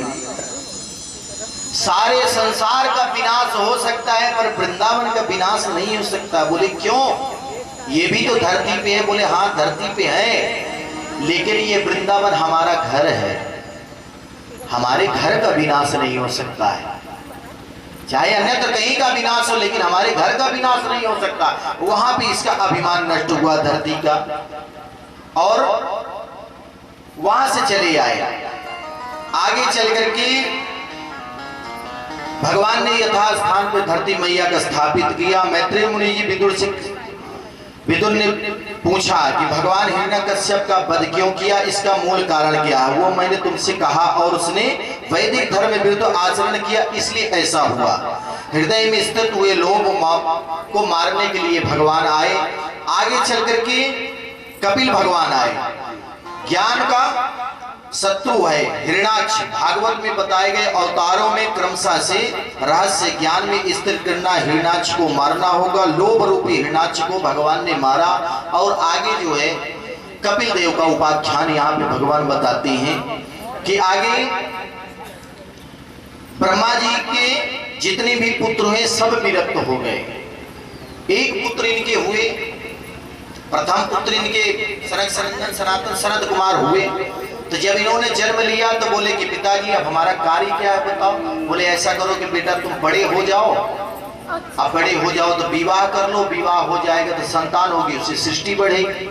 सारे संसार का विनाश हो सकता है पर वृंदावन का विनाश नहीं हो सकता। बोले क्यों? ये भी तो धरती पे है। बोले हाँ धरती पे है, लेकिन ये वृंदावन हमारा घर है, हमारे घर का विनाश नहीं हो सकता है। चाहे अन्यत्र कहीं का विनाश हो लेकिन हमारे घर का विनाश नहीं हो सकता। वहां भी इसका अभिमान नष्ट हुआ धरती का और वहां से चले आए। आगे चल करके भगवान ने यथास्थान पर धरती मैया का स्थापित किया। मैत्रेय मुनि जी विदुर ने पूछा कि भगवान हिरण्यकश्यप का वध क्यों किया, इसका मूल कारण क्या है? वो मैंने तुमसे कहा और उसने वैदिक धर्म विरुद्ध आचरण किया इसलिए ऐसा हुआ। हृदय में स्थित हुए लोभ को मारने के लिए भगवान आए। आगे चल करके कपिल भगवान आए। ज्ञान का शत्रु है हिरण्याक्ष। भागवत में बताए गए अवतारों में क्रमशः से रहस्य ज्ञान में स्थिर करना हिरण्याक्ष को मारना होगा। लोभ रूपी हिरण्याक्ष को भगवान ने मारा। और आगे जो है कपिल देव का उपाख्यान यहाँ पे भगवान बताते हैं कि आगे ब्रह्मा जी के जितने भी पुत्र हुए सब विरक्त हो गए। एक पुत्र इनके हुए, प्रथम पुत्र इनके सनातन सनत कुमार हुए। तो जब इन्होंने जन्म लिया तो बोले कि पिताजी अब हमारा कार्य क्या है बताओ। बोले ऐसा करो कि बेटा तुम बड़े हो जाओ, अब बड़े हो जाओ तो विवाह कर लो, विवाह हो जाएगा तो संतान होगी, उससे सृष्टि बढ़ेगी।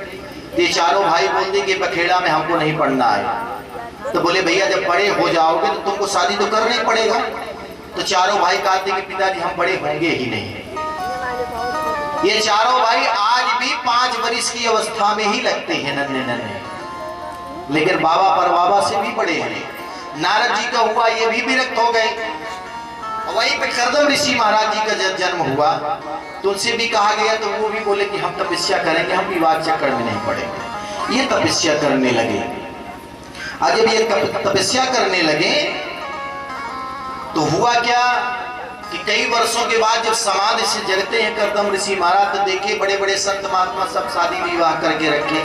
ये चारों भाई बोलते कि बखेड़ा में हमको नहीं पढ़ना है। तो बोले भैया जब बड़े हो जाओगे तो तुमको शादी तो करना ही पड़ेगा। तो चारों भाई कहते कि पिताजी हम बड़े होंगे ही नहीं। ये चारों भाई आज भी 5 वर्ष की अवस्था में ही लगते हैं नन्हे नन्हे, लेकिन बाबा पर बाबा से भी बड़े हैं। नारद जी का हुआ ये भी विरक्त हो गए। वहीं पे कर्दम ऋषि महाराज जी का जब जन्म हुआ तो उनसे भी कहा गया तो वो भी बोले कि हम तपस्या करेंगे, हम विवाह चक्कर में नहीं पड़ेंगे। ये तपस्या करने लगे। और जब ये तपस्या करने लगे तो हुआ क्या कि कई वर्षों के बाद जब समाधि से जगते हैं कर्दम ऋषि महाराज तो देखे बड़े बड़े संत महात्मा सब शादी विवाह करके रखे,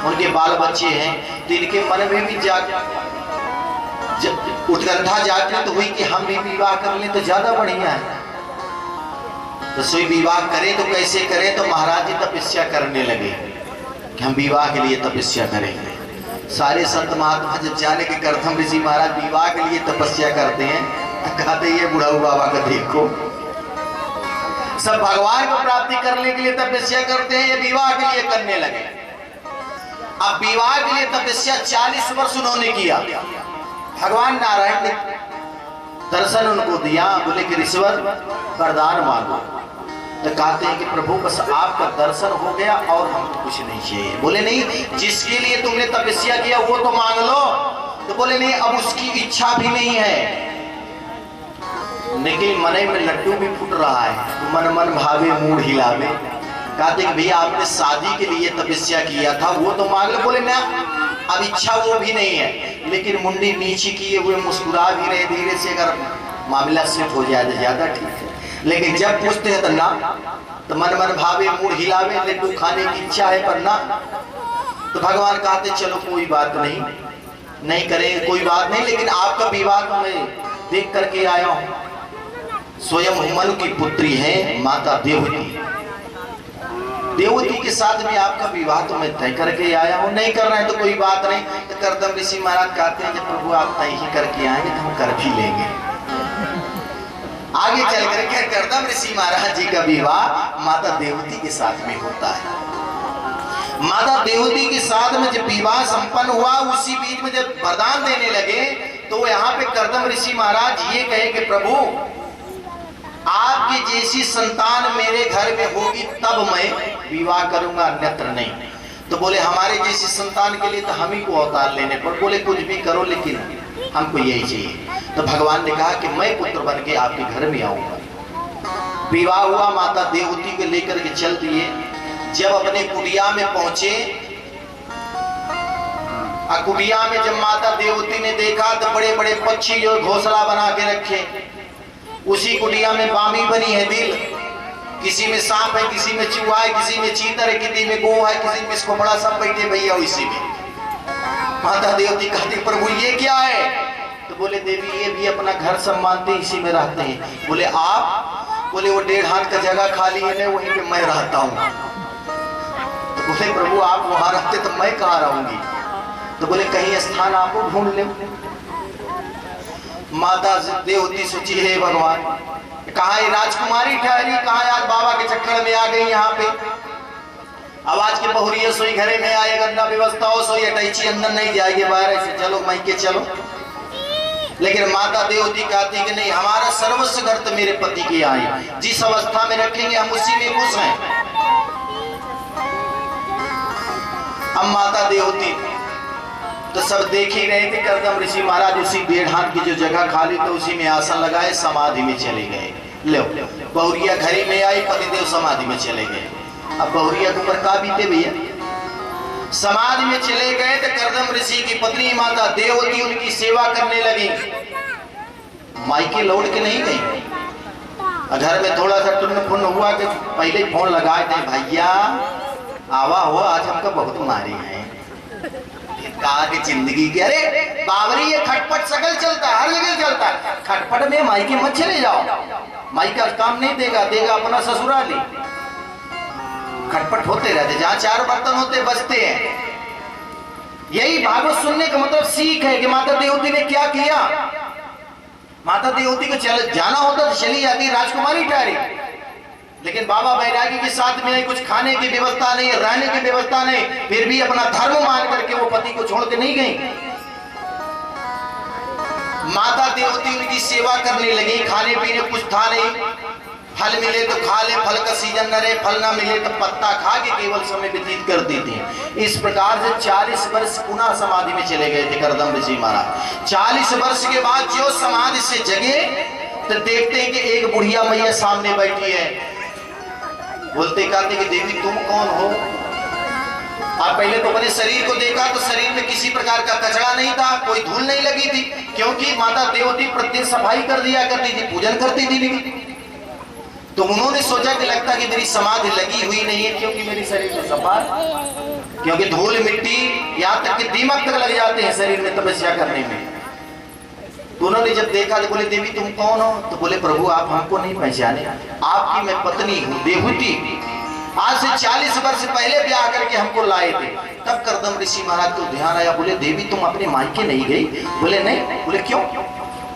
उनके बाल बच्चे हैं। तो इनके मन में भी उत्कंठा जागृत हुई कि हम भी विवाह कर लें तो ज्यादा बढ़िया है। तो सोई विवाह करें तो कैसे करें? तो महाराज जी तपस्या करने लगे कि हम विवाह के लिए तपस्या करेंगे। सारे संत महात्मा जब जाने के कर्दम ऋषि महाराज विवाह के लिए तपस्या करते हैं, कहते ये बुढ़ाऊ बाबा का देखो, सब भगवान को प्राप्ति करने के लिए तपस्या करते हैं, ये विवाह के लिए करने लगे। अब विवाह के लिए तपस्या 40 वर्ष उन्होंने किया। भगवान नारायण ने दर्शन उनको दिया। बोले कि ऋषिवर वरदान मांगो। तो कहते हैं कि प्रभु बस आपका दर्शन हो गया और हमको कुछ नहीं चाहिए। बोले नहीं, जिसके लिए तुमने तपस्या किया वो तो मांग लो। तो बोले नहीं, अब उसकी इच्छा भी नहीं है, लेकिन मन में लड्डू भी फूट रहा है। तो मन मन भावे मूड हिलावे। कहते कि भैया आपने शादी के लिए तपस्या किया था वो तो मांग लो। बोले ना, अब इच्छा वो भी नहीं है, लेकिन मुंडी नीचे किए हुए मुस्कुरा भी रहे। धीरे से अगर मामला सेट हो जाए तो ज्यादा ठीक है, लेकिन जब पूछते हैं तो ना, तो मन मन भावे मूड हिलावे, लड्डू खाने की इच्छा है पर ना। तो भगवान कहते चलो कोई बात नहीं, नहीं करेंगे कोई बात नहीं, लेकिन आपका विवाह तो मैं देख करके आया हूँ। स्वयं मनु की पुत्री है माता देवती, देवती के साथ में आपका विवाह तो मैं तय करके आया हूँ। नहीं करना है तो कोई बात नहीं। तो कर्दम ऋषि महाराज कहते हैं जब प्रभु आप तय ही करके आएंगे तो हम कर भी लेंगे। आगे चल करके कर्दम ऋषि महाराज जी का विवाह माता देवती के साथ में होता है। माता देवती के साथ में जब विवाह संपन्न हुआ, उसी बीच में जब वरदान देने लगे तो यहाँ पे कर्दम ऋषि महाराज ये कहे कि प्रभु आपकी जैसी संतान मेरे घर में होगी तब मैं विवाह करूंगा, अन्यत्र नहीं। तो बोले हमारे जैसे संतान के लिए तो हम ही को अवतार लेने पर, बोले कुछ भी करो लेकिन हमको यही चाहिए। तो भगवान ने कहा कि मैं पुत्र बन के आपके घर में आऊंगा। विवाह हुआ, माता देवती को लेकर के चल दिए। जब अपने कुटिया में पहुंचे, कुटिया में जब माता देवती ने देखा तो बड़े बड़े पक्षी जो घोंसला बना के रखे, उसी कुटिया में बामी बनी है दिल, किसी में सांप है, किसी में चूहा है, किसी में चीतर है, किसी में गो है, किसी में इसको बड़ा, सब बैठे भैया उसी में। माता देवती कहती प्रभु ये क्या है? तो बोले देवी ये भी अपना घर संभालते इसी में रहते हैं। बोले आप? बोले वो 1.5 हाथ का जगह खाली है ना, वहीं पे मैं रहता हूँ। तो बोले प्रभु आप वहां रहते तो मैं कहाँ रहूंगी? तो बोले कहीं स्थान आपको ढूंढ ले। माता देवती सोची हे भगवान, कहाँ ये राजकुमारी ठहरी, कहाँ आज बाबा के चक्कर में आ गई यहाँ पे। अब आज के बहुरिया सोई घरे में आए, गंदा व्यवस्था हो सोई अटैची अंदर नहीं जाएगी, बाहर ऐसे चलो मैं के चलो। लेकिन माता देवती कहती कि नहीं, हमारा सर्वस्व घर तो मेरे पति के आए, जिस अवस्था में रखेंगे हम उसी में खुश हैं। अब माता देवती तो सब देख ही रहे थे। कर्दम ऋषि महाराज उसी 1.5 हाथ की जो जगह खाली तो उसी में आसन लगाए, समाधि में चले गए। लो बहुरिया घरे में आई, पतिदेव समाधि में चले गए। अब बहुरिया के ऊपर का बीते भैया, समाधि में चले गए तो कर्दम ऋषि की पत्नी माता देवती उनकी सेवा करने लगी। मायके लौट के नहीं गई। घर में थोड़ा सा टुन्न फुन्न हुआ कि पहले फोन लगाए थे, भैया आवा हो आज हमका बहुत मारी है। कहा कि जिंदगी के, अरे बावरी ये खटपट सकल चलता है, हर जगह चलता है। खटपट में मायके मत चले जाओ, मायका काम नहीं देगा, देगा अपना ससुराली। खटपट होते रहते, जहाँ 4 बर्तन होते बजते हैं। यही भागवत सुनने का मतलब सीख है कि माता देवती ने क्या किया। माता देवती को चल जाना होता तो चली जाती, राजकुमारी ठहरी। लेकिन बाबा बैरागी के साथ में कुछ खाने की व्यवस्था नहीं, रहने की व्यवस्था नहीं, फिर भी अपना धर्म मान करके वो पति को छोड़ के नहीं गई। माता देवती उनकी सेवा करने लगी। खाने पीने कुछ था नहीं, फल मिले तो खा ले, फल का सीजन न रहे, फल ना मिले तो पत्ता खा के केवल समय व्यतीत करती थी। इस प्रकार से 40 वर्ष पुनः समाधि में चले गए थे कर्दम ऋषि महाराज। 40 वर्ष के बाद जो समाधि से जगे तो देखते हैं कि एक बुढ़िया मैया सामने बैठी है। बोलते कहते कि देवी तुम कौन हो? आप पहले तो अपने शरीर को देखा तो शरीर में किसी प्रकार का कचरा नहीं था, कोई धूल नहीं लगी थी, क्योंकि माता देवती प्रत्येक सफाई कर दिया करती थी, पूजन करती थी। तो उन्होंने सोचा कि लगता कि मेरी समाधि लगी हुई नहीं है, क्योंकि मेरी शरीर में सफा, क्योंकि धूल मिट्टी यहाँ तक कि दीमक तक लग जाते हैं शरीर में तपस्या करने में। तो उन्होंने जब देखा तो बोले देवी तुम कौन हो? तो बोले प्रभु आप हमको नहीं पहचाने, आपकी मैं पत्नी हूँ देवहूति, आज से 40 वर्ष पहले ब्याह करके हमको लाए थे। तब कर्दम ऋषि महाराज को ध्यान आया, बोले देवी तुम अपने मायके नहीं गई? बोले नहीं। बोले क्यों?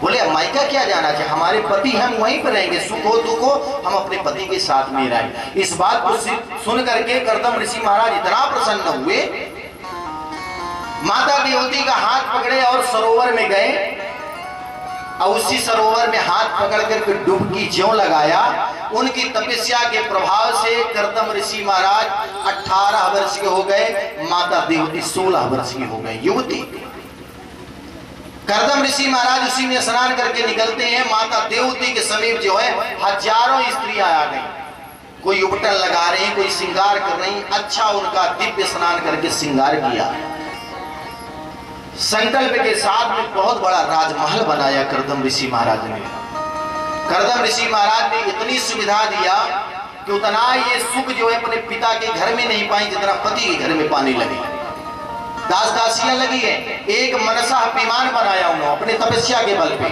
बोले मायका क्या जाना चाहिए, हमारे पति हम वहीं पर रहेंगे, सुख हो दुख हो हम अपने पति के साथ में रहें। इस बात को सुन करके कर्दम ऋषि महाराज इतना प्रसन्न हुए, माता देवती का हाथ पकड़े और सरोवर में गए और उसी सरोवर में हाथ पकड़ करके डुबकी ज्यों लगाया। उनकी तपस्या के प्रभाव से कर्दम ऋषि महाराज 18 वर्ष के हो गए, माता देवती 16 वर्ष की हो गई युवती। कर्दम ऋषि महाराज उसी में स्नान करके निकलते हैं। माता देवती के समीप जो है हजारों स्त्रियां आ गई, कोई उपटन लगा रही, कोई श्रृंगार कर रही। अच्छा उनका दिव्य स्नान करके श्रृंगार किया। संकल्प के साथ में बहुत बड़ा राजमहल बनाया कर्दम ऋषि महाराज ने। कर्दम ऋषि महाराज ने इतनी सुविधा दिया कि उतना ये सुख जो है अपने पिता के घर में नहीं पाई जितना पति के घर में पाने लगी। दास दासियां लगी है। एक मनसा विमान बनाया उन्होंने अपने तपस्या के बल पे।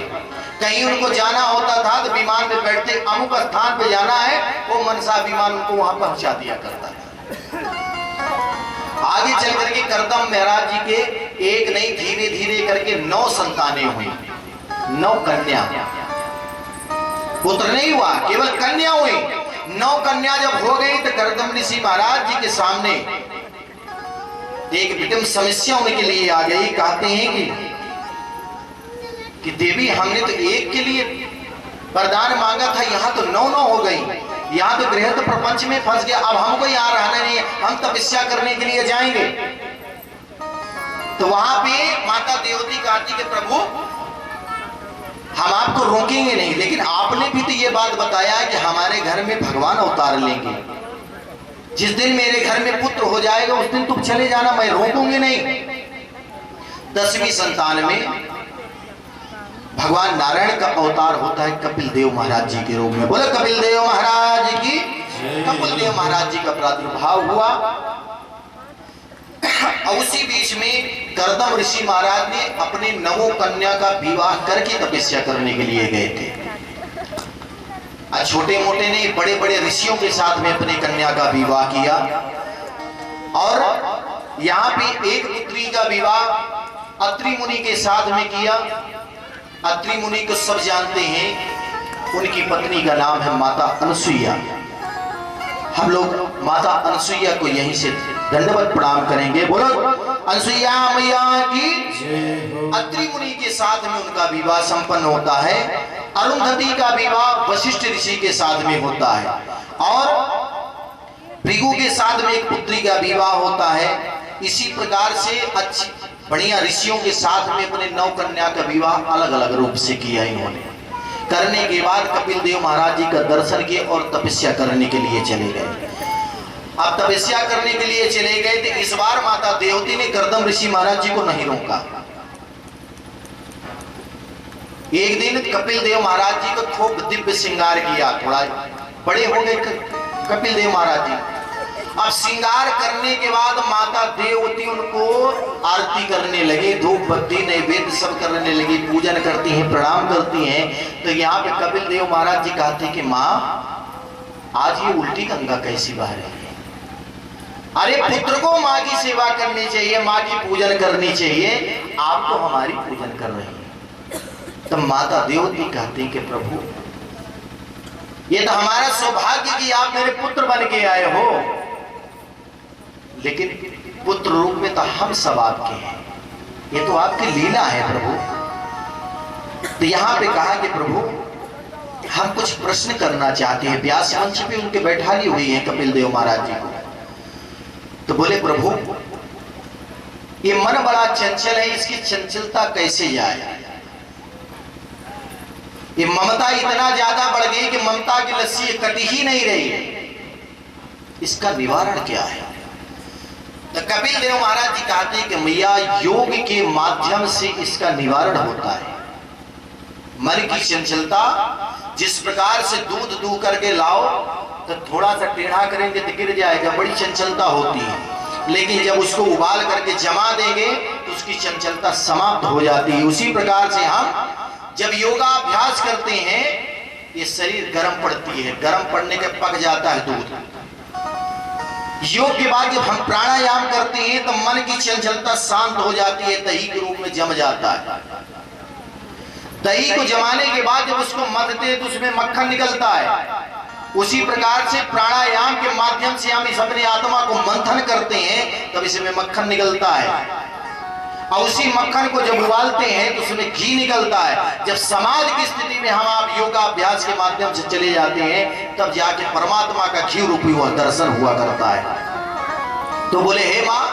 कहीं उनको जाना होता था तो विमान में बैठते, अमुक स्थान पे जाना है, वो मनसा विमान उनको वहां पहुंचा दिया करता है। आगे चल करके कर्दम महाराज जी के एक नहीं धीरे धीरे करके 9 संतानें हुई, 9 कन्या। पुत्र नहीं हुआ, केवल कन्या हुई। 9 कन्या जब हो गई तो कर्दम ऋषि महाराज जी के सामने एक विषम समस्या उनके लिए आ गई। कहते हैं कि देवी हमने तो एक के लिए वरदान मांगा था, यहाँ तो 9 हो गई, यहाँ तो गृहस्थ प्रपंच में फंस गया, अब हमको यहाँ रहना नहीं है, हम तपस्या करने के लिए जाएंगे। तो वहां पे माता देवती कहती कि प्रभु हम आपको रोकेंगे नहीं, लेकिन आपने भी तो ये बात बताया कि हमारे घर में भगवान अवतार लेंगे, जिस दिन मेरे घर में पुत्र हो जाएगा उस दिन तुम चले जाना, मैं रोकूंगी नहीं। 10वीं संतान में भगवान नारायण का अवतार होता है कपिल देव महाराज जी के रूप में। बोले कपिल देव महाराज की। कपिल देव महाराज जी का प्रादुर्भाव हुआ और उसी बीच में कर्दम ऋषि महाराज ने अपने 9 कन्या का विवाह करके तपस्या करने के लिए गए थे। छोटे मोटे नहीं, बड़े बड़े ऋषियों के साथ में अपने कन्या का विवाह किया। और यहाँ पे एक पुत्री का विवाह अत्रि मुनि के साथ में किया। अत्रि मुनि को सब जानते हैं, उनकी पत्नी का नाम है माता अनसुईया। हम लोग माता अनसुईया को यहीं से दंडवत प्रणाम करेंगे। बोलो अनसुईया मैया की। अत्रि मुनि के साथ में उनका विवाह संपन्न होता है। अरुंधति का विवाह वशिष्ठ ऋषि के साथ में होता है और भृगु के साथ में एक पुत्री का विवाह होता है। इसी प्रकार से अच्छी बढ़िया ऋषियों के साथ में अपने 9 कन्या का विवाह अलग अलग रूप से किया इन्होंने। करने के बाद कपिल देव महाराज जी का दर्शन किए और तपस्या करने के लिए चले गए। अब तपस्या करने के लिए चले गए थे। इस बार माता देवती ने कर्दम ऋषि महाराज जी को नहीं रोका। एक दिन कपिल देव महाराज जी को खूब दिव्य श्रृंगार किया, थोड़ा बड़े हो गए कपिल देव महाराज जी। अब श्रृंगार करने के बाद माता देवती उनको आरती करने लगे, धूप बत्ती नैवेद्य सब करने लगी, पूजन करती हैं, प्रणाम करती हैं। तो यहाँ पे कपिल देव महाराज जी कहते कि माँ आज ये उल्टी गंगा कैसी बह रही है? अरे पुत्र को माँ की सेवा करनी चाहिए, माँ की पूजन करनी चाहिए, आप तो हमारी पूजन कर रही हैं। तब माता देवती कहती कि प्रभु ये तो हमारा सौभाग्य कि आप मेरे पुत्र बन के आए हो, लेकिन पुत्र रूप में तो हम सब आपके हैं, ये तो आपकी लीला है प्रभु। तो यहां पे कहा कि प्रभु हम कुछ प्रश्न करना चाहते हैं। व्यास मंच पे उनके बैठा ली हुई है कपिल देव महाराज जी को। तो बोले प्रभु ये मन बड़ा चंचल है, इसकी चंचलता कैसे जाए? ये ममता इतना ज्यादा बढ़ गई कि ममता की लस्सी कट ही नहीं रही, इसका निवारण क्या है? तो कपिल देव महाराज जी कहते हैं कि मैया योग के माध्यम से इसका निवारण होता है। मन की चंचलता जिस प्रकार से दूध दू करके लाओ तो थोड़ा सा टेढ़ा करेंगे तो गिर जाएगा, बड़ी चंचलता होती है, लेकिन जब उसको उबाल करके जमा देंगे तो उसकी चंचलता समाप्त हो जाती है। उसी प्रकार से हम जब योगाभ्यास करते हैं ये शरीर गर्म पड़ती है, गर्म पड़ने के पक जाता है दूध। योग के बाद जब हम प्राणायाम करते हैं तो मन की चंचलता शांत हो जाती है, दही के रूप में जम जाता है। दही को जमाने के बाद जब उसको मथते हैं तो उसमें मक्खन निकलता है। उसी प्रकार से प्राणायाम के माध्यम से हम इस अपनी आत्मा को मंथन करते हैं तब इसमें मक्खन निकलता है, और उसी मक्खन को जब उबालते हैं तो उसमें घी निकलता है। जब समाज की स्थिति में हम आप योगाभ्यास के माध्यम से चले जाते हैं तब जाके परमात्मा का घी रूपी हुआ दर्शन हुआ करता है। तो बोले हे माँ